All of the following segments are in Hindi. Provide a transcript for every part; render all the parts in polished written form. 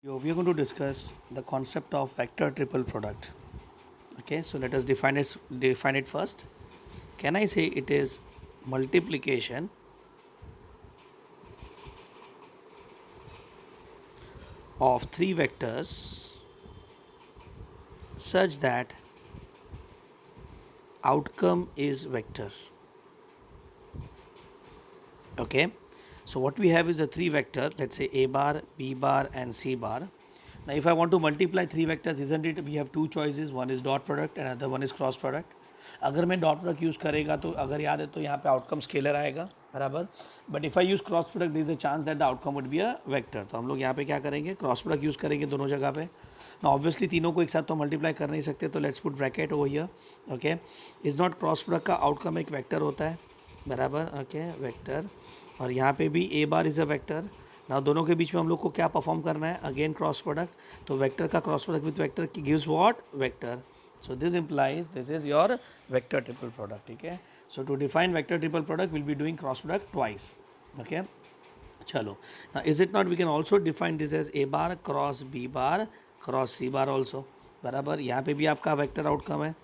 We are going to discuss the concept of vector triple product. Okay, so let us define it first. Can I say it is multiplication of three vectors such that outcome is vector? Okay, so what we have is a three vector, let's say a bar, b bar and c bar. Now if I want to multiply three vectors, isn't it we have two choices, one is dot product and other one is cross product. अगर मैं डॉट प्रोडक्ट यूज़ करेगा तो अगर याद है तो यहाँ पे आउटकम स्केलर आएगा बराबर. But if I use cross product this is a chance that the outcome would be a vector. तो हम लोग यहाँ पे क्या करेंगे, क्रॉस प्रोडक्ट यूज़ करेंगे दोनों जगह पे. ना ऑब्वियसली तीनों को एक साथ तो मल्टीप्लाई कर नहीं सकते, तो let's put bracket over here. Okay, is not cross product का आउटकम एक वेक्टर होता है बराबर. Okay, vector. और यहाँ पे भी ए बार इज़ अ वेक्टर. ना दोनों के बीच में हम लोग को क्या परफॉर्म करना है, अगेन क्रॉस प्रोडक्ट. तो वेक्टर का cross product with vector gives what, vector. So this implies this is your vector triple product. ठीक है, so to define vector triple product we'll be doing cross product twice. Okay, चलो. Now is it not we can also define this as a bar cross b bar cross c bar also बराबर. यहाँ पे भी आपका वेक्टर आउटकम है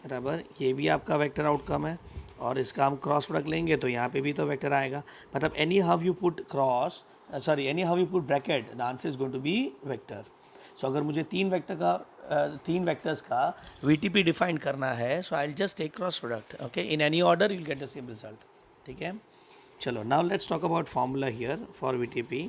बराबर, ये भी आपका वेक्टर आउटकम है और इसका हम क्रॉस प्रोडक्ट लेंगे तो यहाँ पे भी तो वेक्टर आएगा. मतलब anyhow you put cross anyhow you put bracket the answer is going to be vector. So अगर मुझे तीन वेक्टर्स का VTP डिफाइन करना है, so I will just take cross product. Okay, in any order you will get the same result. ठीक है, चलो. Now let's talk about formula here for VTP.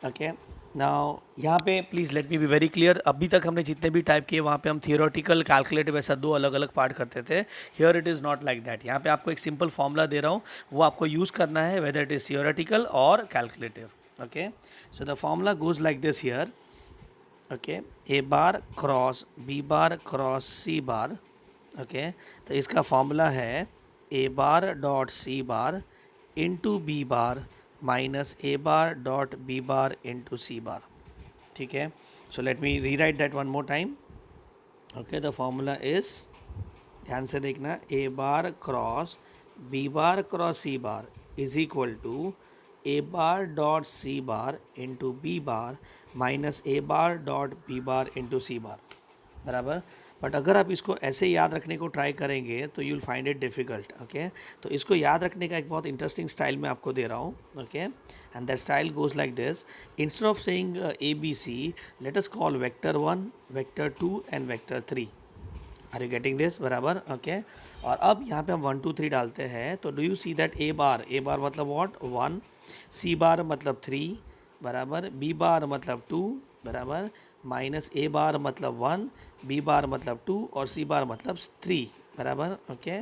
Okay, now यहाँ पे please let me be very clear. अभी तक हमने जितने भी टाइप किए वहाँ पे हम थियोरेटिकल कैलकुलेटिव ऐसा दो अलग अलग पार्ट करते थे. Here it is not like that. यहाँ पे आपको एक सिंपल फार्मूला दे रहा हूँ, वो आपको यूज़ करना है वेदर इट इज़ थियोरेटिकल और calculative. Okay, so the formula goes like this here. Okay, A bar cross B bar cross C bar. Okay, तो इसका फार्मूला है ए बार डॉट सी bar into B bar minus ए bar dot B bar into सी बार. ठीक है, सो let me rewrite that one more time. Okay, the formula is, ध्यान से देखना, A bar cross B bar cross C bar is equal to A bar dot C bar into B bar minus A bar dot B bar into C bar बराबर. बट अगर आप इसको ऐसे याद रखने को ट्राई करेंगे तो you will find it difficult. Okay, तो इसको याद रखने का एक बहुत इंटरेस्टिंग स्टाइल मैं आपको दे रहा हूँ. Okay, and that style goes like this. Instead of saying ABC, let us call vector 1, vector 2 and vector 3. Are you getting this बराबर. ओके, और अब यहाँ पे हम 1 2 3 डालते हैं. तो डू यू सी दैट ए बार मतलब व्हाट, 1, सी बार मतलब 3 बराबर, बी बार मतलब 2 बराबर, माइनस ए बार मतलब 1, बी बार मतलब 2 और सी बार मतलब 3 बराबर. Okay,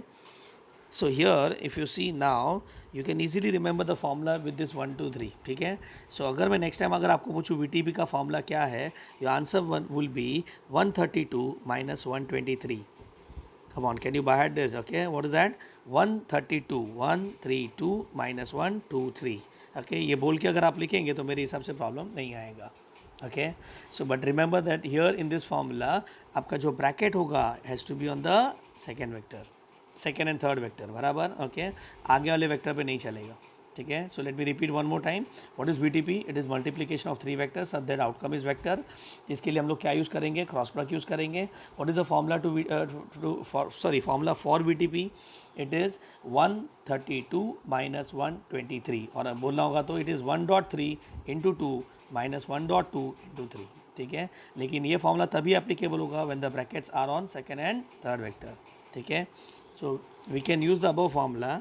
so here if you see now you can easily remember the formula with this 1 2 3. ठीक है, सो अगर मैं नेक्स्ट टाइम अगर आपको पूछूँ VTP का फॉर्मूला क्या है, your answer will be 132 minus 123. Come on, can you by heart this? Okay, what is that? 132, 132 minus 123. Okay, ये बोल के अगर आप लिखेंगे तो मेरे हिसाब से प्रॉब्लम नहीं आएगा. Okay, so but remember that here in this formula आपका जो ब्रैकेट होगा has to be on the second vector, second and third vector बराबर. ओके, आगे वाले वेक्टर पे नहीं चलेगा. ठीक है, सो let me repeat one more time. What is VTP? It is multiplication of three vectors such that outcome is vector. इसके लिए हम लोग क्या यूज़ करेंगे, क्रॉस प्रोडक्ट यूज़ करेंगे. What is the formula formula for VTP? It is 132 minus 123. और अब बोलना होगा तो इट इज़ 1.3 इंटू 2 माइनस 1.2 इंटू 3. ठीक है, लेकिन ये फॉर्मूला तभी एप्लीकेबल होगा when the brackets are on second and third vector. ठीक है, so we can use the above formula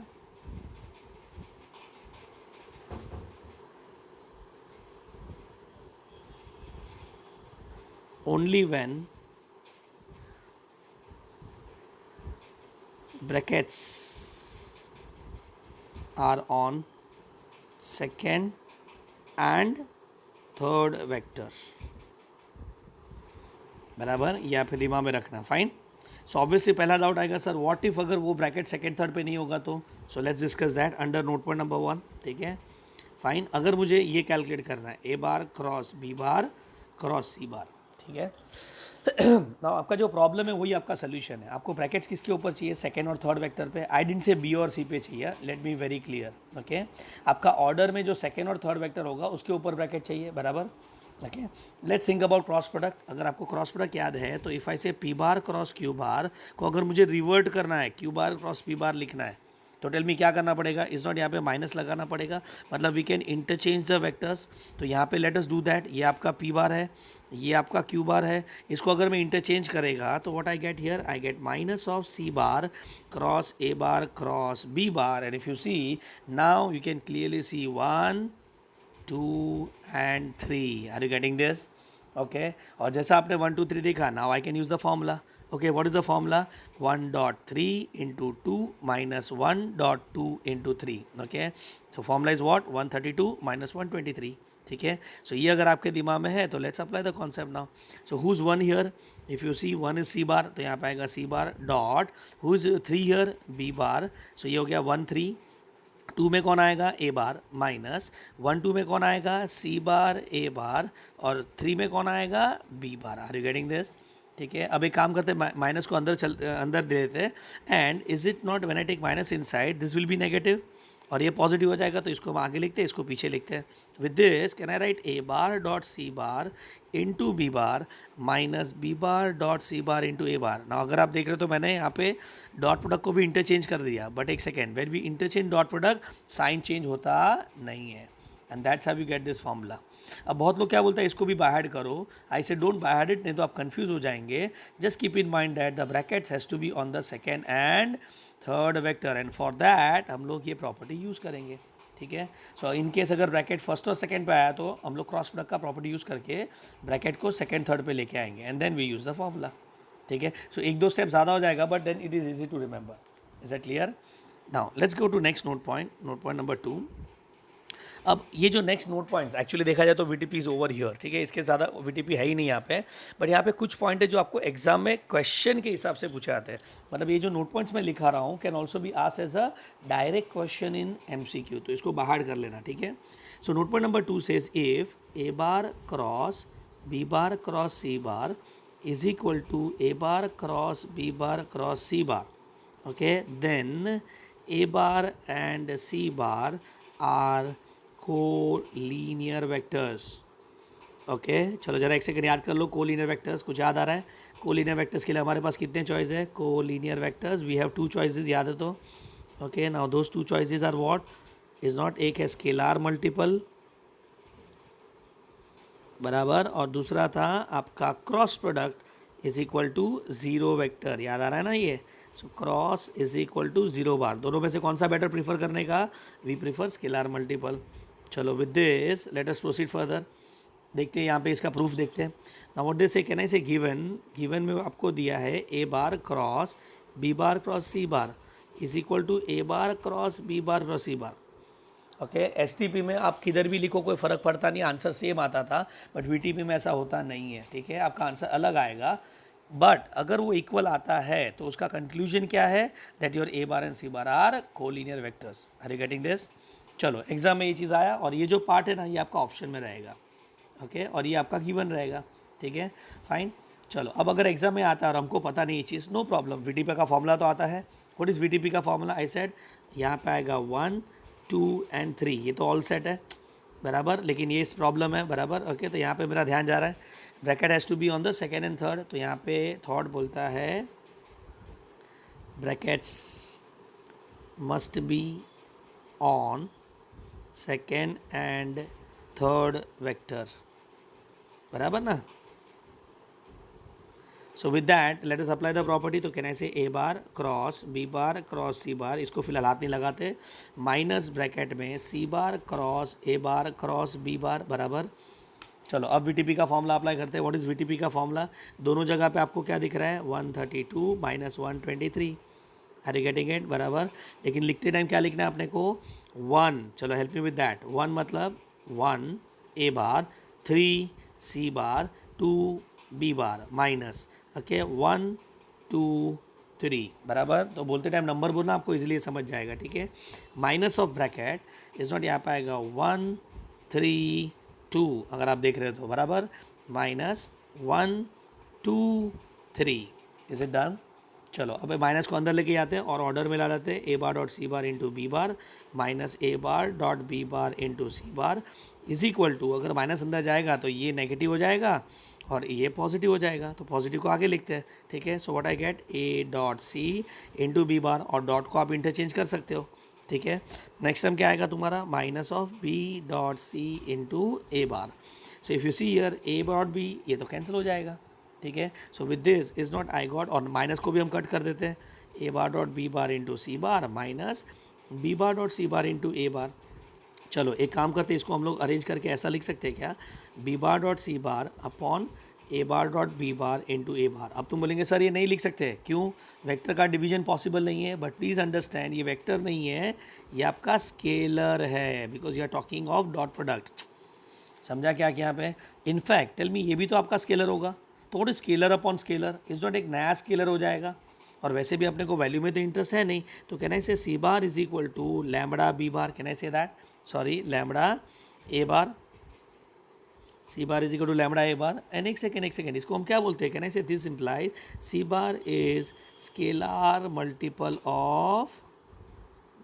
only when brackets are on second and third vector बराबर. ये आप दिमाग में रखना. फाइन. सो ऑब्वियसली पहला डाउट आएगा, सर व्हाट इफ अगर वो ब्रैकेट सेकेंड थर्ड पे नहीं होगा तो. So let's discuss that under note point number 1. ठीक है, फाइन. अगर मुझे ये कैलकुलेट करना है ए bar cross B bar cross सी बार, ठीक है। ना आपका जो प्रॉब्लम है वही आपका सोल्यूशन है। आपको ब्रैकेट्स किसके ऊपर चाहिए? सेकंड और थर्ड वेक्टर पे। आई डिडंट से बी और सी पे चाहिए, let me very clear. Okay, आपका ऑर्डर में जो सेकंड और थर्ड वेक्टर होगा उसके ऊपर ब्रैकेट चाहिए, बराबर। Okay, let's think about cross product. अगर आपको क्रॉस प्रोडक्ट याद है तो इफ़ आई से पी बार क्रॉस क्यू बार को अगर मुझे रिवर्ट करना है, क्यू बार क्रॉस पी बार लिखना है, तो टेल मी क्या करना पड़ेगा? इज नॉट यहाँ पे माइनस लगाना पड़ेगा, मतलब we can interchange the vectors. तो यहाँ पे लेट अस डू दैट। ये आपका पी बार है, ये आपका क्यू बार है। इसको अगर मैं इंटरचेंज करेगा तो what I get here? I get minus of c bar cross a bar cross B bar. And if you see now you can clearly see 1 2 and 3. Are you getting this? Okay, और जैसा आपने 1 2 3 देखा, now I can use the formula. Okay, what is the formula? 1.3 into 2 minus 1.2 into 3. Okay, so formula is what? 132 minus 123. ठीक है, सो ये अगर आपके दिमाग में है तो let's apply the concept now. So who is 1 here? If you see 1 is C bar, तो यहाँ पे आएगा सी bar dot who is 3 here? B bar. So ये हो गया 1 3। 2 में कौन आएगा? ए बार माइनस 1 2 में कौन आएगा? सी बार ए बार, और 3 में कौन आएगा? B bar. Are you getting this? ठीक है, अब एक काम करते हैं, माइनस को अंदर दे देते हैं। And is it not when I take minus inside this will be negative, और ये पॉजिटिव हो जाएगा, तो इसको हम आगे लिखते हैं, इसको पीछे लिखते हैं। With this can I write A bar dot C bar into B bar minus B bar dot C bar into A bar. ना अगर आप देख रहे हो तो मैंने यहाँ पे डॉट प्रोडक्ट को भी इंटरचेंज कर दिया, बट एक second, when we interchange dot product sign change होता नहीं है, and that's how you get this formula. अब बहुत लोग क्या बोलते हैं, इसको भी बाय हेड करो। आई से डोंट बाय हेड इट, नहीं तो आप कंफ्यूज हो जाएंगे। Just keep in mind that the brackets has to be on the second and third vector, and for that हम लोग ये प्रॉपर्टी यूज़ करेंगे। ठीक है, सो इन केस अगर ब्रैकेट फर्स्ट और सेकंड पे आया तो हम लोग क्रॉस प्रोडक्ट का प्रॉपर्टी यूज़ करके ब्रैकेट को सेकंड थर्ड पे लेके आएंगे, and then we use the formula. ठीक है, सो एक दो स्टेप ज़्यादा हो जाएगा, but then it is easy to remember. Is that clear? Now let's go to next note point number 2। अब ये जो नेक्स्ट नोट पॉइंट्स एक्चुअली देखा जाए तो वीटीपी इज़ ओवर हियर। ठीक है, इसके ज़्यादा वीटीपी है ही नहीं यहाँ पे, बट यहाँ पे कुछ पॉइंट है जो आपको एग्जाम में क्वेश्चन के हिसाब से पूछे आते हैं। मतलब ये जो नोट पॉइंट्स मैं लिखा रहा हूँ can also be asked as a direct question in MCQ, तो इसको बाहर कर लेना। ठीक है, so note point number 2 says if A bar cross B bar cross C bar is equal to A bar cross B bar cross C bar, okay, then a bar and c bar are collinear vectors. Okay, चलो जरा एक सेकंड याद कर लो, कोलिनियर वेक्टर्स कुछ याद आ रहा है? कोलिनियर वेक्टर्स के लिए हमारे पास कितने चॉइस है? Collinear vectors we have 2 choices, याद है तो? Okay, now those 2 choices are what? Is not, एक है स्केलार मल्टीपल, बराबर, और दूसरा था आपका cross product is equal to 0 vector. याद आ रहा है ना ये? So cross is equal to 0 bar. दोनों में से कौन सा बेटर प्रीफर करने का? We prefer scalar multiple. चलो with this let us proceed further. देखते हैं यहाँ पे इसका प्रूफ देखते हैं। Now what this say can I say given में आपको दिया है ए bar cross B bar cross C bar is equal to A bar cross B bar cross C bar. Okay, STP में आप किधर भी लिखो कोई फ़र्क पड़ता नहीं, आंसर सेम आता था, बट वीटीपी में ऐसा होता नहीं है। ठीक है, आपका आंसर अलग आएगा, बट अगर वो इक्वल आता है तो उसका कंक्लूजन क्या है? That your a bar and c bar are collinear vectors. Are you getting this? चलो एग्जाम में ये चीज़ आया, और ये जो पार्ट है ना ये आपका ऑप्शन में रहेगा। ओके, और ये आपका गिवन रहेगा। ठीक है, फाइन। चलो अब अगर एग्जाम में आता है और हमको पता नहीं ये चीज़, नो प्रॉब्लम, वीटीपी का फॉर्मूला तो आता है। व्हाट इज़ वीटीपी का फॉर्मूला? आई सेड यहाँ पे आएगा 1 2 and 3, ये तो ऑल सेट है, बराबर, लेकिन ये इस प्रॉब्लम है, बराबर। ओके, तो यहाँ पे मेरा ध्यान जा रहा है bracket has to be on the second and third, तो यहाँ पे थॉट बोलता है brackets must be on second and third vector, बराबर ना? So with that let us apply the property. तो can I say a bar cross B bar cross C bar, इसको फिलहाल हाथ नहीं लगाते, माइनस ब्रैकेट में c bar cross a bar cross B bar, बराबर। चलो अब वीटीपी का फॉर्मूला अप्लाई करते हैं। व्हाट इज़ वीटीपी का फॉर्मूला? दोनों जगह पे आपको क्या दिख रहा है? 132 minus 123। Are you getting it? बराबर, लेकिन लिखते टाइम क्या लिखना है अपने को? 1। चलो हेल्प मी विद दैट। 1 मतलब 1 a bar, 3 C bar, 2 B bar, minus, okay, 1 2 3, बराबर। तो बोलते टाइम नंबर बोलना, आपको इजीली समझ जाएगा। ठीक है, minus of bracket is not, यहाँ पे आएगा 1 3 2, अगर आप देख रहे हो तो, बराबर, माइनस 1 2 3। Is it done? चलो अब माइनस को अंदर लेके आते हैं और ऑर्डर में ला लेते हैं। A bar dot C bar into B bar minus A bar dot B bar into C bar is equal to, अगर माइनस अंदर जाएगा तो ये नेगेटिव हो जाएगा और ये पॉजिटिव हो जाएगा, तो पॉजिटिव को आगे लिखते हैं। ठीक है, so what I get a dot c into B bar, और डॉट को आप इंटरचेंज कर सकते हो। ठीक है, नेक्स्ट टाइम क्या आएगा तुम्हारा, minus of b dot c into A bar. So if you see here a dot b, ये तो कैंसिल हो जाएगा। ठीक है, so with this is not I got, और माइनस को भी हम कट कर देते हैं। A bar dot B bar into C bar minus B bar dot C bar into A bar. चलो एक काम करते हैं, इसको हम लोग अरेंज करके ऐसा लिख सकते हैं क्या, b bar dot C bar upon a bar dot B bar into A bar. अब तुम बोलेंगे सर ये नहीं लिख सकते, क्यों? वेक्टर का डिवीजन पॉसिबल नहीं है, बट प्लीज़ अंडरस्टैंड ये वेक्टर नहीं है, ये आपका स्केलर है, because you are talking of dot product. समझा क्या यहाँ पे? इनफैक्ट टेल मी, ये भी तो आपका स्केलर होगा, तो what is scalar upon scalar? Is not एक नया स्केलर हो जाएगा, और वैसे भी अपने को वैल्यू में तो इंटरेस्ट है नहीं, तो can I say c bar is equal to lambda b bar, can I say that, sorry lambda a bar, c bar is equal to lambda a bar. And एक सेकेंड, इसको हम क्या बोलते हैं, can I say this implies c bar is scalar multiple of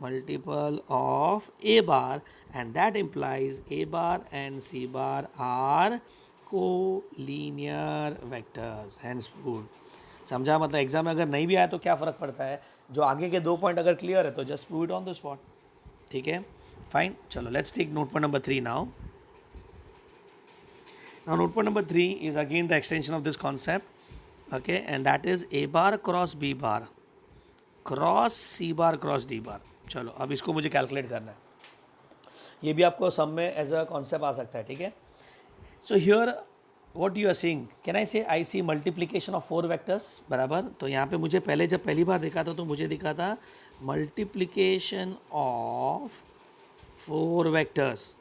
a bar, and that implies a bar and c bar are co-linear vectors, hence proved। समझा? मतलब एग्जाम में अगर नहीं भी आया तो क्या फ़र्क पड़ता है, जो आगे के 2 पॉइंट अगर क्लियर है तो just prove it on the spot. ठीक है, फाइन। चलो let's take note point number 3 now. Now node point number 3 is again the extension of this concept, okay, and that is a bar cross b bar cross C bar cross d bar. चलो अब इसको मुझे कैलकुलेट करना है, ये भी आपको सम में एज अ कॉन्सेप्ट आ सकता है। ठीक है, so here what you are seeing, can I say I see multiplication of 4 vectors, बराबर। तो यहाँ पे मुझे पहले जब पहली बार देखा था तो मुझे दिखा था multiplication of 4 vectors.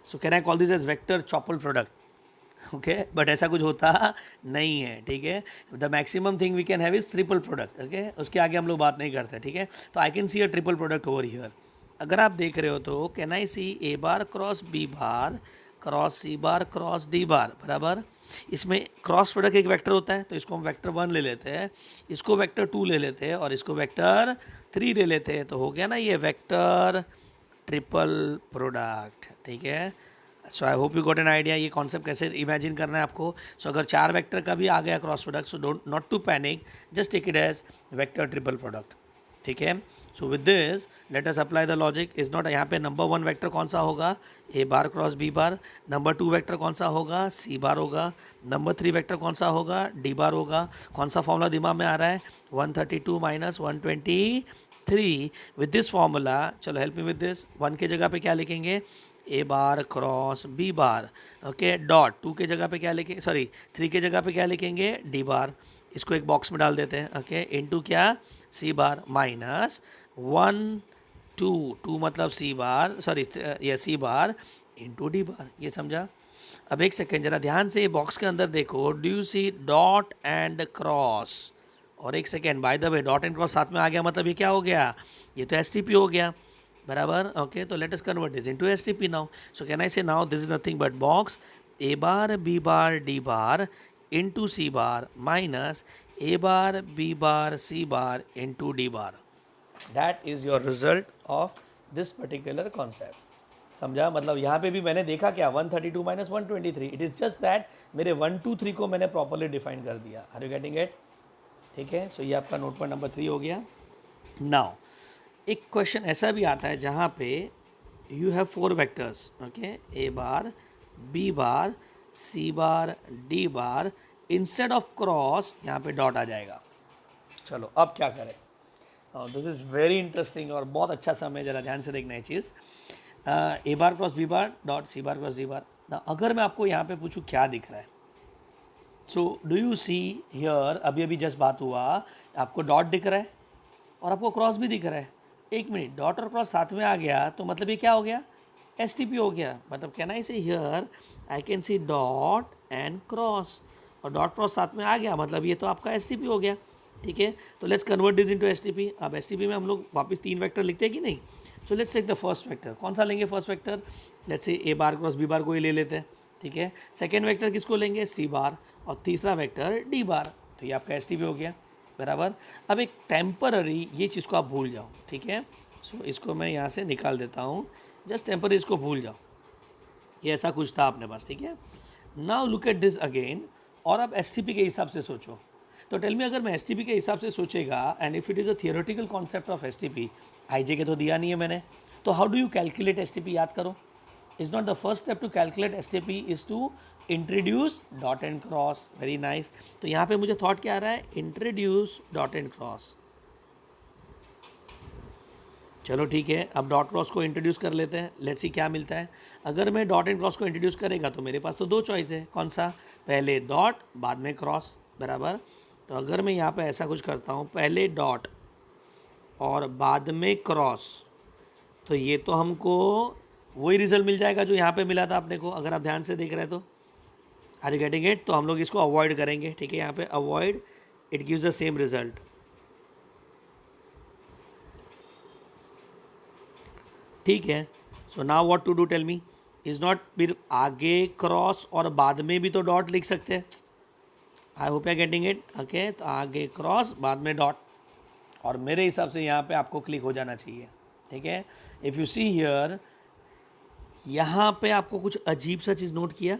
So can I call this as vector चॉपल प्रोडक्ट, ओके, बट ऐसा कुछ होता नहीं है। ठीक है, the maximum thing we can have is triple product, okay, उसके आगे हम लोग बात नहीं करते। ठीक है, तो I can see a triple product over here. अगर आप देख रहे हो तो can I see a bar cross B bar cross C bar cross d bar, बराबर। इसमें क्रॉस प्रोडक्ट एक वेक्टर होता है, तो इसको हम वेक्टर 1 ले लेते हैं, इसको वेक्टर 2 ले लेते हैं, और इसको वेक्टर 3 ले लेते हैं, तो हो गया ना ये वेक्टर ट्रिपल प्रोडक्ट। ठीक है, so I hope you got an idea ये कॉन्सेप्ट कैसे इमेजिन करना है आपको। सो अगर 4 वेक्टर का भी आ गया cross product, so don't not to panic, just take it as vector triple product. ठीक है, so with this let us apply the logic. Is not, यहाँ पे नंबर 1 वेक्टर कौन सा होगा, a bar cross B bar. Number 2 vector कौन सा होगा, सी बार होगा। नंबर 3 वेक्टर कौन सा होगा, डी बार होगा। कौन सा फॉर्मूला दिमाग में आ रहा है, 132 माइनस 123। विद दिस फॉर्मूला, चलो हेल्प मी विद दिस, 1 के जगह पे क्या लिखेंगे, a bar cross B bar, okay, dot 2 के जगह पे क्या लिखेंगे, सॉरी 3 के जगह पे क्या लिखेंगे, डी बार। इसको एक बॉक्स में डाल देते हैं, ओके, इनटू क्या, सी बार माइनस 1 2 मतलब सी बार, सॉरी ये सी बार इनटू डी बार। ये समझा? अब एक सेकेंड जरा ध्यान से बॉक्स के अंदर देखो, do you see dot and cross? और एक second, by the way dot and cross साथ में आ गया, मतलब ये क्या हो गया, ये तो एस टी पी हो गया, बराबर। ओके, तो let us convert this into S T P now. So can I say now this is nothing but box a bar b bar d bar into C bar minus A bar b bar c bar into d bar. That is your result of this particular concept. समझा? मतलब यहाँ पे भी मैंने देखा क्या, 132 minus 123, it is just that मेरे 1 2 3 को मैंने प्रॉपरली डिफाइन कर दिया। Are you getting it? ठीक है, सो ये आपका नोट पॉइंट नंबर 3 हो गया। नाउ एक क्वेश्चन ऐसा भी आता है जहाँ पे you have 4 vectors, okay, A bar b bar c bar d bar, instead of cross यहाँ पे डॉट आ जाएगा। चलो अब क्या करें, दिस इज़ वेरी इंटरेस्टिंग और बहुत अच्छा समय, ज़रा ध्यान से देखना है चीज़। A bar cross B bar dot C bar cross d bar. अगर मैं आपको यहाँ पे पूछूँ क्या दिख रहा है, so do you see here, अभी अभी जस्ट बात हुआ, आपको डॉट दिख रहा है और आपको क्रॉस भी दिख रहा है। एक मिनट, डॉट और क्रॉस साथ में आ गया तो मतलब ये क्या हो गया, एस टी पी हो गया। मतलब can I say here I can see dot and cross, और डॉट क्रॉस साथ में आ गया मतलब ये तो आपका एस टी पी हो गया। ठीक है, तो let's convert this into S T P. अब एस टी पी में हम लोग वापस 3 वेक्टर लिखते हैं कि नहीं? So let's take the first vector. कौन सा लेंगे first vector? Let's say a bar cross B bar को ही ले लेते हैं, ठीक है। सेकेंड वेक्टर किसको लेंगे, सी बार, और तीसरा वेक्टर डी बार। तो ये आपका एस टी पी हो गया बराबर। अब एक टेम्पररी ये चीज़ को आप भूल जाओ, ठीक है। सो इसको मैं यहाँ से निकाल देता हूँ, जस्ट टेम्पररी इसको भूल जाओ, ये ऐसा कुछ था अपने पास, ठीक है। Now look at this again, और अब एस के हिसाब से सोचो। तो टेल मी, अगर मैं एस के हिसाब से सोचेगा, and if it is a theoretical concept of S I J K तो दिया नहीं है मैंने, तो how do you calculate S याद करो। Is not the first step to calculate S is to introduce dot and cross. Very nice. तो यहाँ पे मुझे थॉट क्या आ रहा है, इंट्रोड्यूस डॉट एंड क्रॉस। चलो ठीक है, अब डॉट क्रॉस को इंट्रोड्यूस कर लेते हैं, लेट्स सी क्या मिलता है। अगर मैं डॉट एंड क्रॉस को इंट्रोड्यूस करेगा तो मेरे पास तो दो चॉइस है, कौन सा, पहले डॉट बाद में क्रॉस बराबर। तो अगर मैं यहाँ पे ऐसा कुछ करता हूँ, पहले डॉट और बाद में क्रॉस, तो ये तो हमको वही रिजल्ट मिल जाएगा जो यहाँ पे मिला था अपने को, अगर आप ध्यान से देख रहे हैं तो। Are you getting it? तो हम लोग इसको अवॉइड करेंगे, ठीक है, यहाँ पे avoid, it gives the same result. ठीक है। So now what to do, tell me. Is not फिर आगे क्रॉस और बाद में भी तो डॉट लिख सकते हैं। आई hope you getting it. Okay, तो आगे क्रॉस बाद में डॉट, और मेरे हिसाब से यहाँ पे आपको क्लिक हो जाना चाहिए, ठीक है। इफ़ यू सी हियर, यहाँ पे आपको कुछ अजीब सा चीज़ नोट किया,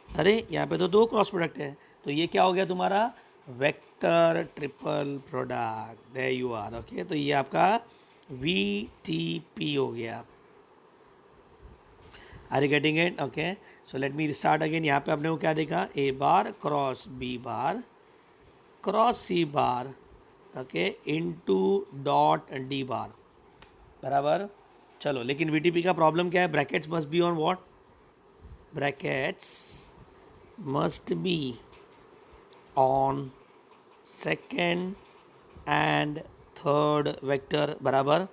अरे यहाँ पे तो दो क्रॉस प्रोडक्ट है, तो ये क्या हो गया तुम्हारा, vector triple product, there you are. Okay, तो ये आपका VTP हो गया। Are you getting it? Okay, so let me start again. यहाँ पे आपने को क्या देखा, a bar cross B bar cross C bar, okay, into dot d bar बराबर। चलो, लेकिन VTP का प्रॉब्लम क्या है, brackets must be on what, brackets must be on second and third vector बराबर।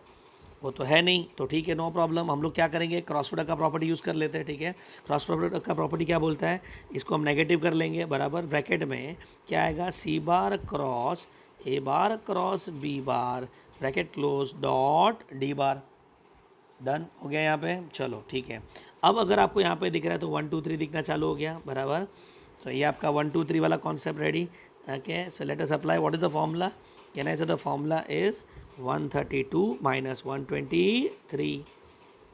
वो तो है नहीं, तो ठीक है, नो प्रॉब्लम। हम लोग क्या करेंगे, क्रॉस प्रोडक्ट का प्रॉपर्टी यूज़ कर लेते हैं, ठीक है। क्रॉस प्रोडक्ट का प्रॉपर्टी क्या बोलता है, इसको हम नेगेटिव कर लेंगे बराबर। ब्रैकेट में क्या आएगा, सी bar cross a bar cross B bar, bracket close, dot d bar. Done हो गया यहाँ पे। चलो ठीक है, अब अगर आपको यहाँ पे दिख रहा है तो 1 2 3 दिखना चालू हो गया बराबर। तो ये आपका 1 2 3 वाला concept ready. Okay, so late us apply. What is the formula, can I से द फॉर्मूला इज़ 132 माइनस 123।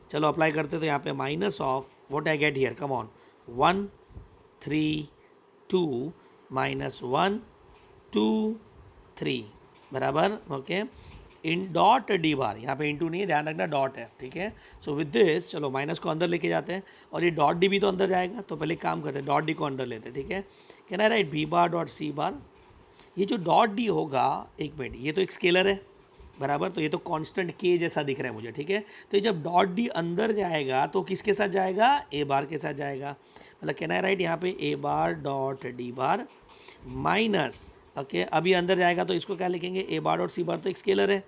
चलो अप्लाई करते तो यहाँ पे minus of what I get here, come on, 1 3 2 minus 1 2 3 बराबर। Okay, in dot d bar, यहाँ पे इंटू नहीं है, ध्यान रखना डॉट है, ठीक है। सो विद दिस चलो माइनस को अंदर लेके जाते हैं, और ये डॉट डी भी तो अंदर जाएगा, तो पहले काम करते हैं, डॉट डी को अंदर लेते हैं, ठीक है। Can I write b bar dot C bar. ये जो डॉट डी होगा, एक मिनट, ये तो एक स्केलर है बराबर, तो ये तो कांस्टेंट के जैसा दिख रहा है मुझे, ठीक है। तो ये जब डॉट डी अंदर जाएगा तो किसके साथ जाएगा, ए बार के साथ जाएगा। मतलब कैन आई राइट यहाँ पे a bar dot d bar minus, okay, अभी अंदर जाएगा तो इसको क्या लिखेंगे, a bar dot C bar, तो एक स्केलर है,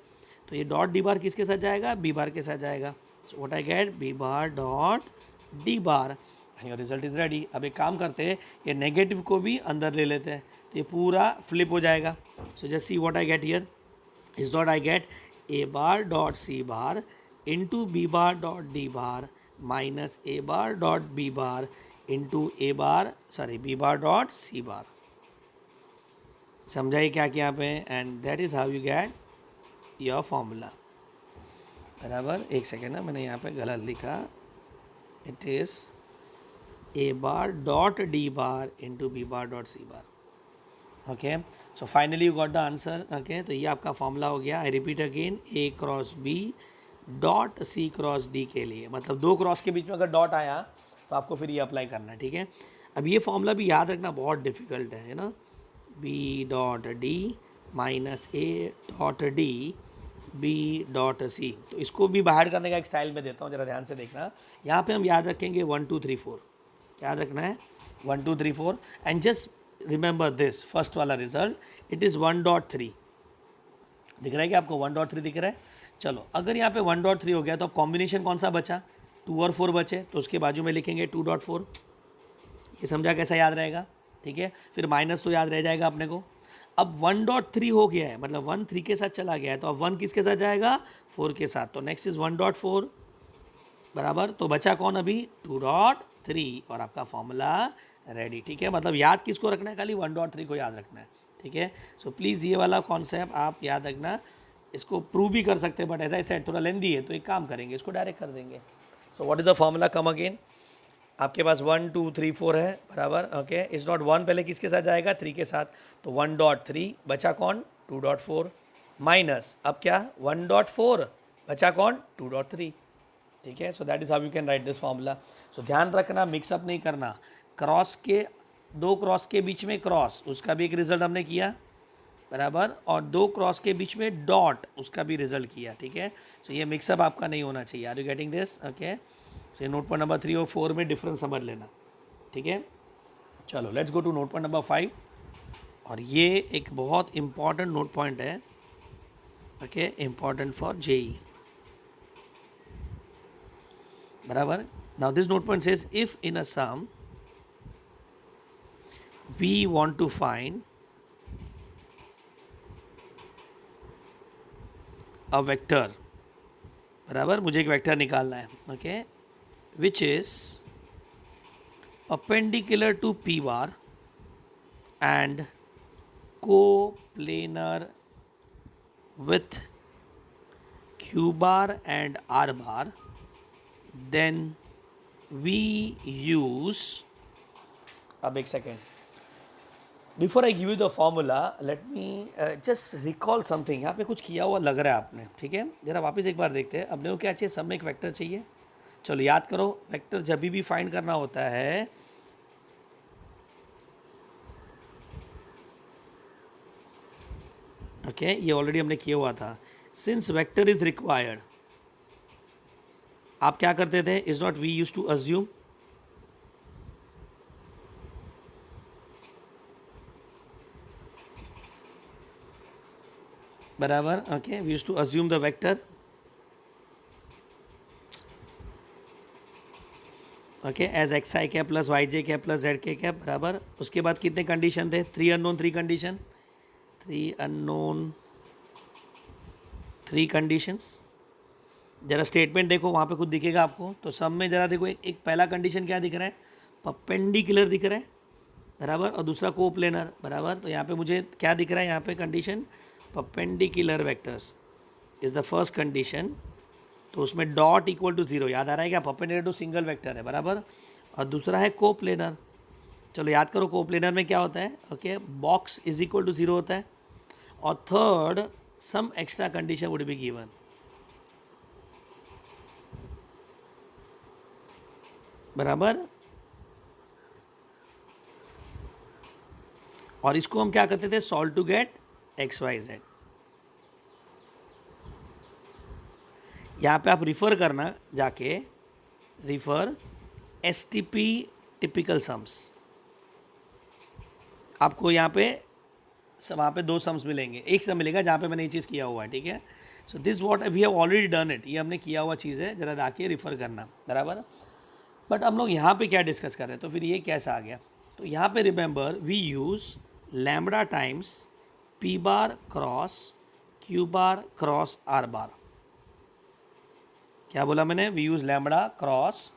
तो ये डॉट डी बार किसके साथ जाएगा, बी बार के साथ जाएगा। So what I get, b bar dot d bar, and your result is ready. अब एक काम करते हैं, ये नेगेटिव को भी अंदर ले लेते हैं, तो ये पूरा फ्लिप हो जाएगा। So just see what I get here, is what I get, a bar dot C bar into B bar dot d bar minus A bar dot B bar into A bar sorry b bar dot C bar. समझाइए क्या किया यहाँ पे, and that is how you get your formula बराबर। एक सेकेंड ना, मैंने यहाँ पे गलत लिखा, it is a bar dot d bar into B bar dot C bar. Okay, so finally you got the answer. Okay, तो ये आपका फॉर्मूला हो गया। I repeat again, a cross b dot c cross d के लिए, मतलब दो क्रॉस के बीच में अगर डॉट आया तो आपको फिर ये अप्लाई करना है, ठीक है। अब ये फॉर्मूला भी याद रखना बहुत डिफिकल्ट है ना, b dot d minus a dot d b dot c. तो इसको भी बाहर करने का एक स्टाइल में देता हूँ, ज़रा ध्यान से देखना। यहाँ पे हम याद रखेंगे 1 2 3 4, क्या याद रखना है, 1 2 3 4, and just remember this first वाला रिजल्ट, इट इज़ 1.3 दिख रहा है कि आपको 1.3 दिख रहा है। चलो अगर यहाँ पे 1.3 हो गया तो अब कॉम्बिनेशन कौन सा बचा, 2 और 4 बचे, तो उसके बाजू में लिखेंगे 2.4। ये समझा कैसा याद रहेगा, ठीक है। फिर माइनस तो याद रह जाएगा अपने को। अब 1.3 हो गया है, मतलब 1 3 के साथ चला गया है, तो अब 1 किसके साथ जाएगा, 4 के साथ, तो नेक्स्ट इज 1.4 बराबर। तो बचा कौन अभी, 3 और आपका फॉर्मूला रेडी। ठीक है, मतलब याद किसको रखना है, खाली 1.3 को याद रखना है। ठीक है, सो प्लीज़ ये वाला कॉन्सेप्ट आप याद रखना। इसको प्रूव भी कर सकते हैं बट एज आई सेड थोड़ा लेंदी है, तो एक काम करेंगे, इसको डायरेक्ट कर देंगे। So what is the formula, come again. आपके पास 1 2 3 4 है, बराबर। ओके, इस डॉट 1 पहले किसके साथ जाएगा, 3 के साथ, तो 1.3 बचा कौन, 2.4 माइनस अब क्या 1.4 बचा कौन, 2.3। ठीक है, so that is how you can write this formula. So ध्यान रखना, मिक्सअप नहीं करना। क्रॉस के, दो क्रॉस के बीच में क्रॉस, उसका भी एक रिजल्ट हमने किया, बराबर, और दो क्रॉस के बीच में डॉट, उसका भी रिजल्ट किया। ठीक है, सो ये मिक्सअप आपका नहीं होना चाहिए। Are you getting this? Okay, so note point number 3 और 4 में डिफरेंस समझ लेना। ठीक है, चलो let's go to note point number 5, और ये एक बहुत इंपॉर्टेंट नोट पॉइंट है। ओके, इंपॉर्टेंट फॉर जेई, बराबर। Now this note point says if in a sum we want to find a vector, बराबर, मुझे एक वेक्टर निकालना है। Okay, which is perpendicular to p bar and coplanar with q bar and r bar, then we use, अब एक second, before I give you the formula let me just recall something. यहाँ पे कुछ किया हुआ लग रहा है आपने। ठीक है, जरा वापस एक बार देखते हैं। अपने को क्या चाहिए, सब में एक वेक्टर चाहिए। चलो याद करो, वेक्टर जब भी फाइंड करना होता है, ओके, ये ऑलरेडी हमने किया हुआ था। सिंस वेक्टर इज रिक्वायर्ड, आप क्या करते थे, is not we use to assume, बराबर। Okay, we use to assume the vector. Okay, as x i cap plus y j cap plus z k cap, बराबर। उसके बाद कितने कंडीशन थे, 3 अननोन 3 कंडीशन, 3 अननोन 3 कंडीशंस। जरा स्टेटमेंट देखो, वहाँ पे कुछ दिखेगा आपको, तो सब में जरा देखो, एक पहला कंडीशन क्या दिख रहा है, परपेंडिकुलर दिख रहा है, बराबर, और दूसरा कोप्लेनर, बराबर। तो यहाँ पे मुझे क्या दिख रहा है, यहाँ पे condition perpendicular vectors is the first condition, तो उसमें डॉट इक्वल टू 0, याद आ रहा है क्या, परपेंडिकुलर टू सिंगल वेक्टर है, बराबर। और दूसरा है कोप्लेनर, चलो याद करो कोप्लेनर में क्या होता है, okay, box is equal to 0 होता है। और third, some extra condition would be given, बराबर। और इसको हम क्या करते थे, solve to get x y z. यहाँ पे आप रिफ़र करना जाके, refer S T P typical sums, आपको यहाँ पे वहाँ पे 2 सम्स मिलेंगे, एक सम मिलेगा जहाँ पे मैंने ये चीज़ किया हुआ है। ठीक है, so this what we have already done it, ये हमने किया हुआ चीज़ है, ज़रा जाके रिफ़र करना, बराबर। बट हम लोग यहाँ पे क्या डिस्कस कर रहे हैं, तो फिर ये कैसा आ गया, तो यहाँ पे remember we use lambda times p bar cross q bar cross r bar. क्या बोला मैंने, we use lambda cross,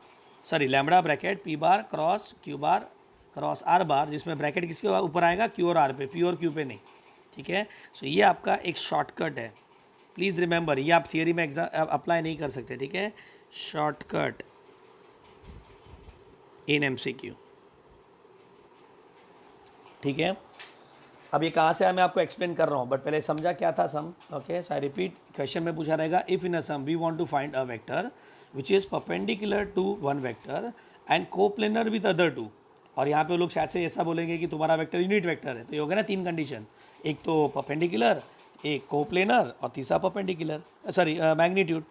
sorry lambda bracket p bar cross q bar cross r bar, जिसमें ब्रैकेट किसके ऊपर आएगा, क्यू और आर पे, पी और क्यू पे नहीं। ठीक है, सो ये आपका एक शॉर्टकट है, प्लीज़ रिमेंबर, ये आप थियरी में एग्जाम अप्लाई नहीं कर सकते। ठीक है, शॉर्टकट इन MCQ। ठीक है, अब ये कहाँ से है मैं आपको एक्सप्लेन कर रहा हूँ, बट पहले समझा क्या था sum. Okay, so I repeat, question में पूछा रहेगा, if in a sum we want to find a vector which is perpendicular to one vector and coplanar with other two, और यहाँ पे लोग शायद से ऐसा बोलेंगे कि तुम्हारा वेक्टर यूनिट वेक्टर है, तो ये हो गया ना 3 कंडीशन, एक तो परपेंडिकुलर, एक कोप्लेनर, और तीसरा परपेंडिकुलर, सॉरी मैग्नीट्यूड,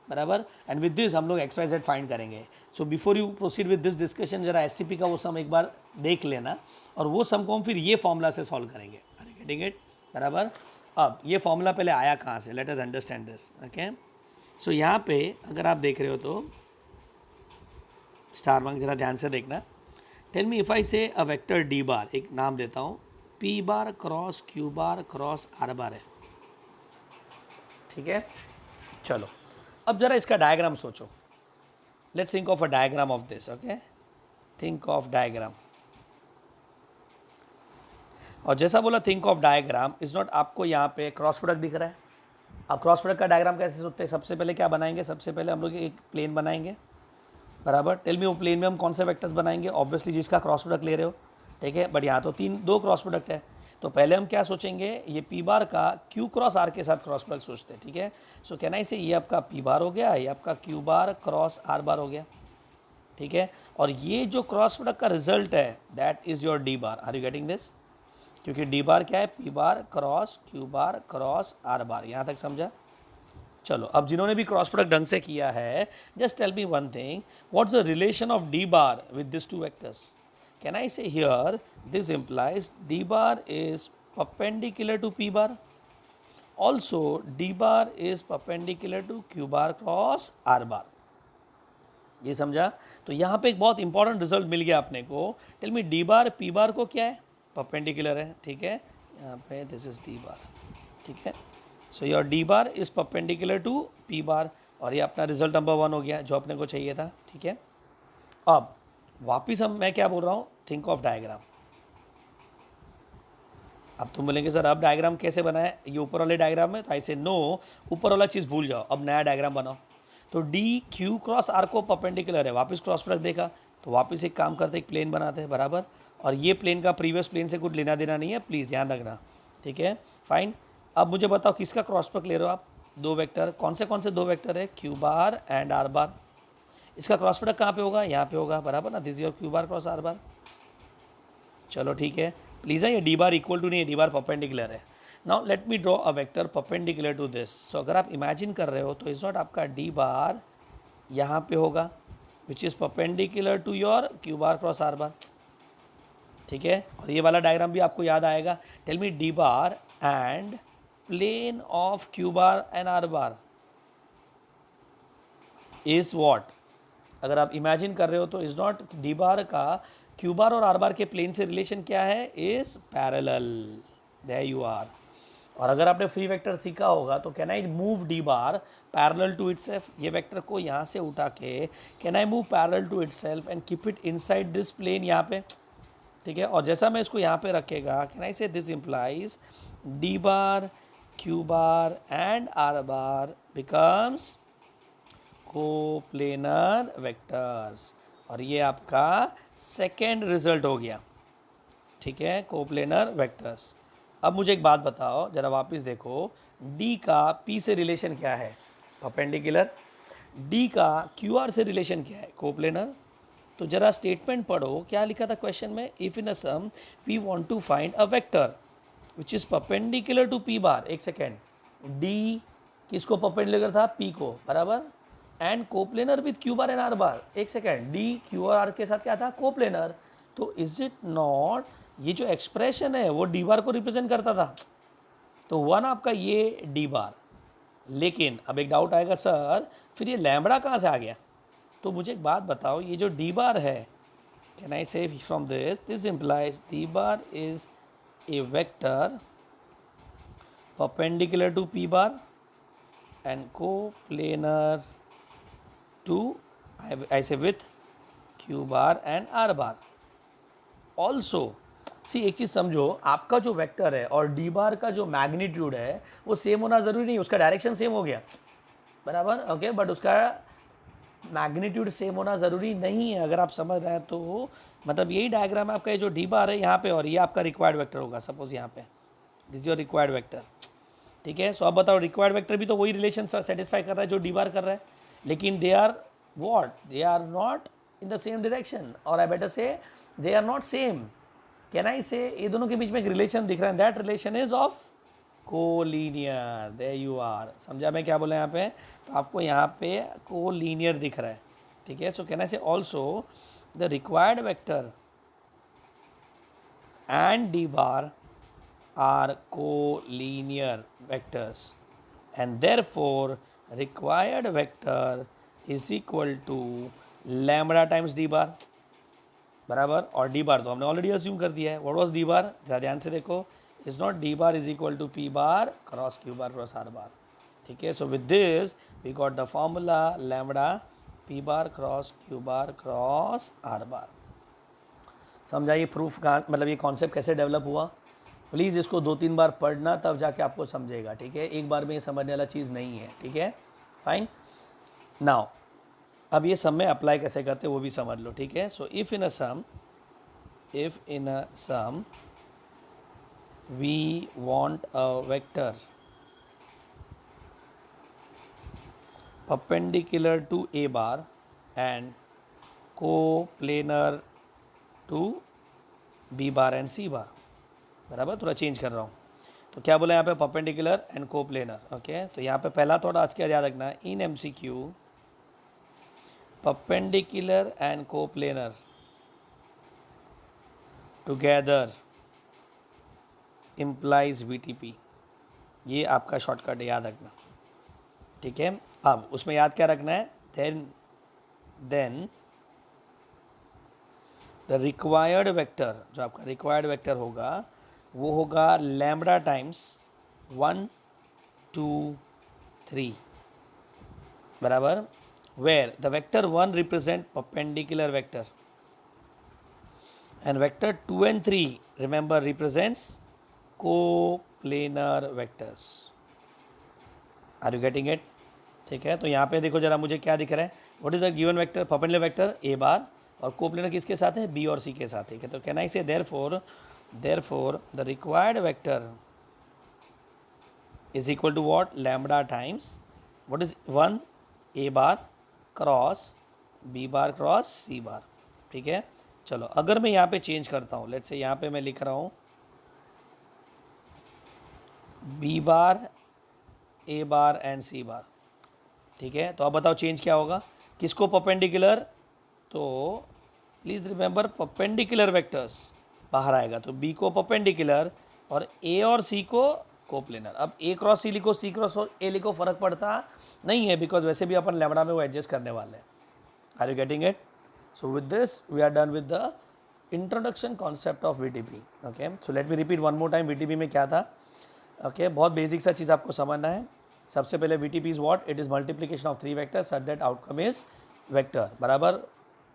बराबर। एंड विद दिस हम लोग एक्स वाई जेड फाइंड करेंगे। So before you proceed with this discussion, जरा एसटीपी का वो सम एक बार देख लेना, और वो सम को हम फिर ये फॉर्मूला से सॉल्व करेंगे। आर यू गेटिंग इट, बराबर। अब ये फॉर्मूला पहले आया कहाँ से, let us understand this. Okay, so यहाँ पे अगर आप देख रहे हो तो स्टार मार्क जरा ध्यान से देखना। टेल मी इफ़ आई से अ वेक्टर डी बार, एक नाम देता हूँ, P bar cross q bar cross r बार है। ठीक है, चलो अब जरा इसका डायग्राम सोचो, let's think of a diagram of this. Okay, think of diagram. और जैसा बोला think of diagram is not, आपको यहाँ पे क्रॉस प्रोडक्ट दिख रहा है। अब क्रॉस प्रोडक्ट का डायग्राम कैसे सोचते हैं? सबसे पहले क्या बनाएंगे? सबसे पहले हम लोग एक प्लेन बनाएंगे, बराबर। टेल मी वो प्लेन में हम कौन से वेक्टर्स बनाएंगे? ऑब्वियसली जिसका क्रॉस प्रोडक्ट ले रहे हो, ठीक है। बट यहाँ तो दो क्रॉस प्रोडक्ट है, तो पहले हम क्या सोचेंगे? ये पी बार का क्यू क्रॉस आर के साथ क्रॉस प्रोडक्ट सोचते हैं, ठीक है। सो कहना से ये आपका पी बार हो गया, ये आपका q bar cross r bar हो गया, ठीक है। और ये जो क्रॉस प्रोडक्ट का रिजल्ट है that is your d bar. Are you getting this? क्योंकि डी बार क्या है? P bar cross q bar cross r bar. यहाँ तक समझा? चलो, अब जिन्होंने भी क्रॉस प्रोडक्ट ढंग से किया है, just tell me one thing, what's the relation of d bar with this two vectors? Can I say here this implies d bar is perpendicular to p bar, also d bar is perpendicular to q bar cross r bar। ये समझा? तो यहाँ पे एक बहुत इंपॉर्टेंट रिजल्ट मिल गया अपने को। Tell me d bar p bar को क्या है? परपेंडिकुलर है, ठीक है। यहाँ पे दिस इज डी बार, ठीक है। So your d bar is perpendicular to p bar, और ये अपना रिजल्ट नंबर 1 हो गया जो अपने को चाहिए था, ठीक है। अब वापिस मैं क्या बोल रहा हूँ? Think of diagram. अब तुम बोलेंगे सर अब डायग्राम कैसे बनाए? ये ऊपर वाले डायग्राम में, तो ऐसे नो, ऊपर वाला चीज़ भूल जाओ, अब नया डायग्राम बनाओ। तो डी क्यू क्रॉस आर को परपेंडिकुलर है, वापस क्रॉस प्रोडक्ट देखा, तो वापस एक काम करते, एक प्लेन बनाते हैं, बराबर। और ये प्लेन का प्रीवियस प्लेन से कुछ लेना देना नहीं है, प्लीज़ ध्यान रखना, ठीक है। फाइन। अब मुझे बताओ किसका क्रॉस प्रोडक्ट ले रहे हो आप? दो वेक्टर, कौन से दो वेक्टर है? क्यू बार एंड आर बार। इसका क्रॉस प्रोडक्ट कहाँ पे होगा? यहाँ पे होगा, बराबर ना। This your q bar cross r बार। चलो ठीक है, प्लीज़ है, ये डी बार इक्वल टू नहीं है, डी बार परपेंडिकुलर है। Now let me draw a vector perpendicular to this. So अगर आप इमेजिन कर रहे हो तो इज नॉट आपका डी बार यहाँ पे होगा which is perpendicular to your q bar cross r bar, ठीक है। और ये वाला डायग्राम भी आपको याद आएगा। Tell me d bar and plane of q bar and r bar is what? अगर आप इमेजिन कर रहे हो तो इज नॉट डी बार का क्यू बार और आर बार के प्लेन से रिलेशन क्या है? Is parallel. There you are. और अगर आपने फ्री वेक्टर सीखा होगा तो can I move d bar parallel to itself? ये वेक्टर को यहाँ से उठा के can I move parallel to itself and keep it inside this plane यहाँ पे, ठीक है। और जैसा मैं इसको यहाँ पे रखेगा, can I say this implies d bar Q bar and r bar becomes coplanar vectors. और ये आपका सेकेंड रिजल्ट हो गया, ठीक है, कोप्लेनर वेक्टर्स। अब मुझे एक बात बताओ, जरा वापस देखो, D का P से रिलेशन क्या है? परपेंडिकुलर। D का QR से रिलेशन क्या है? कोप्लेनर। तो जरा स्टेटमेंट पढ़ो, क्या लिखा था क्वेश्चन में? If in a sum we want to find a vector which is perpendicular to P bar. एक सेकेंड, D किसको परपेंडिकुलर था? P को, बराबर। And coplanar with q bar and r bar. एक सेकेंड, डी क्यू और आर के साथ क्या था? कोप्लेनर। तो इज इट नॉट ये जो एक्सप्रेशन है वो डी बार को रिप्रेजेंट करता था? तो हुआ ना आपका ये डी बार। लेकिन अब एक डाउट आएगा, सर फिर ये लैम्बडा कहाँ से आ गया? तो मुझे एक बात बताओ, ये जो डी बार है, can I say from this implies d bar is a vector perpendicular to p bar and coplanar to ऐसे with q bar and r bar also. See एक चीज़ समझो, आपका जो वेक्टर है और डी बार का जो मैग्नीट्यूड है वो सेम होना ज़रूरी नहीं, उसका डायरेक्शन सेम हो गया, बराबर, ओके। बट उसका मैग्नीट्यूड सेम होना ज़रूरी नहीं है, अगर आप समझ रहे हैं तो। मतलब यही डायग्राम है आपका, ये जो डी बार है यहाँ पे और ये आपका रिक्वायर्ड वेक्टर होगा, सपोज यहाँ पे दिस योर रिक्वायर्ड वेक्टर, ठीक है। सो अब बताओ, रिक्वायर्ड वेक्टर भी तो वही रिलेशन सेटिस्फाई कर रहा है जो डी बार कर रहा है, लेकिन they are what? They are not in the same direction, or I better say they are not same. Can I say ये दोनों के बीच में एक रिलेशन दिख रहा है, that relation is of collinear. there you are। समझा मैं क्या बोला यहाँ पे? तो आपको यहाँ पे कोलीनियर दिख रहा है, ठीक है। सो can I say also the required vector and d bar are collinear vectors and therefore required vector is equal to lambda times d bar, बराबर। और डी बार तो हमने ऑलरेडी अज्यूम कर दिया है। What was d bar? ज़रा ध्यान से देखो, is not d bar is equal to p bar cross q bar cross r bar, ठीक है। So with this we got the formula lambda p bar cross q bar cross r bar. समझाइए प्रूफ का मतलब ये कॉन्सेप्ट कैसे डेवलप हुआ। प्लीज़ इसको 2-3 बार पढ़ना, तब जाके आपको समझेगा, ठीक है। एक बार में ये समझने वाला चीज़ नहीं है, ठीक है। फाइन। नाउ अब ये सम में अप्लाई कैसे करते हैं वो भी समझ लो, ठीक है। So if in a sum we want a vector perpendicular to a bar and coplanar to b bar and c bar, बराबर। थोड़ा चेंज कर रहा हूँ। तो क्या बोला यहाँ पे, परपेंडिकुलर एंड कोप्लेनर, ओके। तो यहाँ पे पहला थोड़ा आज क्या याद रखना, इन MCQ perpendicular and coplanar together implies VTP. ये आपका शॉर्टकट है, याद रखना, ठीक है। अब उसमें याद क्या रखना है, देन द रिक्वायर्ड वेक्टर, जो आपका रिक्वायर्ड वेक्टर होगा वो होगा लैम्बडा टाइम्स 1 2 3, बराबर। Where the vector 1 represent perpendicular vector and vector 2 and 3 remember represents coplanar vectors. Are you getting it, ठीक है। तो यहाँ पे देखो जरा मुझे क्या दिख रहा है, what is the given vector, perpendicular vector a bar, और कोप्लेनर किसके साथ है, बी और सी के साथ, ठीक है। तो can I say therefore the required vector is equal to what, lambda times what is 1 a bar cross B bar cross C bar, ठीक है। चलो अगर मैं यहाँ पे चेंज करता हूँ, लेट्स से यहाँ पे मैं लिख रहा हूँ B bar A bar and c bar, ठीक है। तो अब बताओ चेंज क्या होगा, किसको परपेंडिकुलर, तो प्लीज़ रिमेंबर परपेंडिकुलर वेक्टर्स बाहर आएगा, तो बी को परपेंडिकुलर और ए और सी को कोप्लेनर। अब ए क्रॉस सी लिखो, सी क्रॉस ए लिखो, फ़र्क पड़ता नहीं है, बिकॉज वैसे भी अपन लैम्बडा में वो एडजस्ट करने वाले हैं। Are you getting it. So with this we are done with the introduction concept of VTP, okay. So let me repeat one more time VTP में क्या था, ओके। बहुत बेसिक सा चीज़ आपको समझना है। सबसे पहले VTP is what, it is multiplication of 3 vectors such that outcome is vector, बराबर।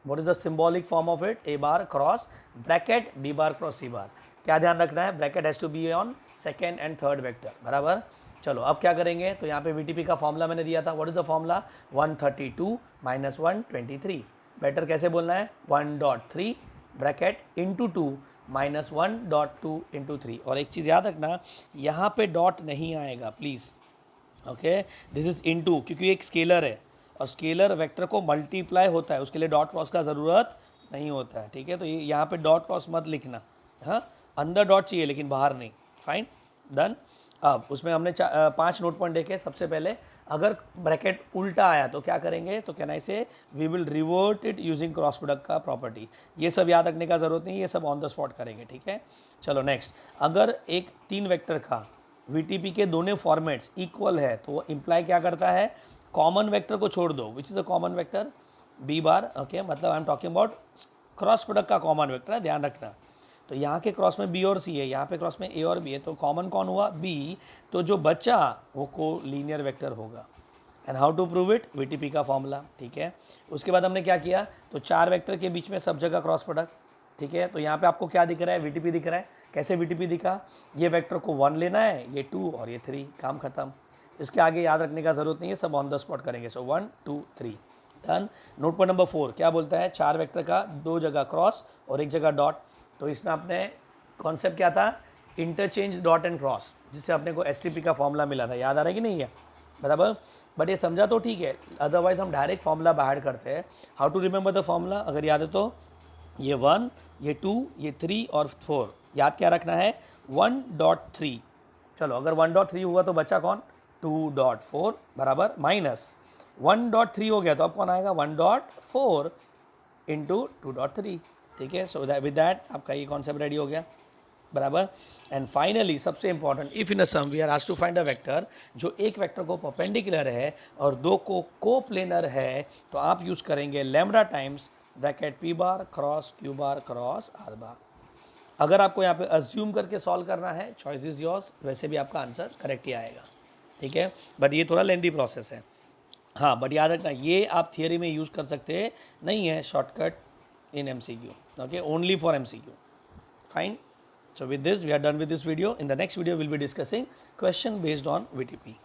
What is the symbolic form of it, a bar cross bracket b bar cross C bar. क्या ध्यान रखना है, bracket has to be on second and third vector, बराबर। चलो अब क्या करेंगे, तो यहाँ पे वीटीपी का फॉर्मूला मैंने दिया था, what is the formula, 132 minus 123। Better कैसे बोलना है, 1.3 ब्रैकेट इंटू 2 माइनस 1.2 इंटू 3। और एक चीज़ याद रखना, यहाँ पे डॉट नहीं आएगा please, okay. This is into, क्योंकि एक स्केलर है और स्केलर वेक्टर को मल्टीप्लाई होता है, उसके लिए डॉट क्रॉस का ज़रूरत नहीं होता है, ठीक है। तो ये यहाँ पे डॉट क्रॉस मत लिखना, हाँ, अंदर डॉट चाहिए लेकिन बाहर नहीं, फाइन, डन। अब उसमें हमने 5 नोट पॉइंट देखे। सबसे पहले अगर ब्रैकेट उल्टा आया तो क्या करेंगे, तो कहना इसे we will revert it using cross product का प्रॉपर्टी। ये सब याद रखने का ज़रूरत नहीं, ये सब ऑन द स्पॉट करेंगे, ठीक है। चलो नेक्स्ट, अगर एक 3 वेक्टर का वीटीपी के दोनों फॉर्मेट्स इक्वल है तो वो इम्प्लाई क्या करता है, कॉमन वेक्टर को छोड़ दो, which is a common vector, b bar, okay. मतलब I am talking about cross product का कॉमन वेक्टर है, ध्यान रखना। तो यहाँ के क्रॉस में बी और सी है, यहाँ पे क्रॉस में ए और बी है, तो कॉमन कौन हुआ, बी। तो जो बचा वो को लीनियर वेक्टर होगा। And how to prove it, VTP का फॉर्मूला, ठीक है। उसके बाद हमने क्या किया, तो 4 वेक्टर के बीच में सब जगह क्रॉस प्रोडक्ट, ठीक है। तो यहाँ पे आपको क्या दिख रहा है, वीटीपी दिख रहा है। कैसे वीटीपी दिखा, ये वेक्टर को 1 लेना है, ये 2 और ये 3, काम खत्म। इसके आगे याद रखने का जरूरत नहीं है, सब ऑन द स्पॉट करेंगे। सो 1 2 3 डन। नोट पॉइंट नंबर 4 क्या बोलता है, 4 वेक्टर का 2 जगह क्रॉस और 1 जगह डॉट। तो इसमें आपने कॉन्सेप्ट क्या था, इंटरचेंज डॉट एंड क्रॉस, जिससे अपने को एसटीपी का फॉर्मूला मिला था, याद आ रहा है कि नहीं है, बराबर। बट ये समझा तो ठीक है, अदरवाइज हम डायरेक्ट फॉर्मूला बाहर करते हैं। How to remember the formula, अगर याद है तो ये 1 ये 2 ये 3 और 4, याद क्या रखना है, 1.3। चलो अगर 1.3 हुआ तो बचा कौन, 2.4, बराबर, माइनस 1.3 हो गया तो अब कौन आएगा, 1.4 इंटू 2.3, ठीक है। सो विद दैट आपका ये कॉन्सेप्ट रेडी हो गया, बराबर। एंड फाइनली सबसे important, if in a sum we are asked to find a vector, जो एक वेक्टर को परपेंडिकुलर है और 2 को कोप्लेनर है, तो आप यूज़ करेंगे lambda times bracket p bar cross q bar cross r बार। अगर आपको यहाँ पे अज्यूम करके सॉल्व करना है, चॉइस इज योर्स, वैसे भी आपका आंसर करेक्ट ही आएगा, ठीक है। बट ये थोड़ा लेंदी प्रोसेस है, हाँ। बट याद रखना ये आप थियरी में यूज़ कर सकते नहीं है, shortcut in MCQ. Okay, only for MCQ. Fine. So with this, we are done with this video. In the next video, we'll be discussing question based on VTP.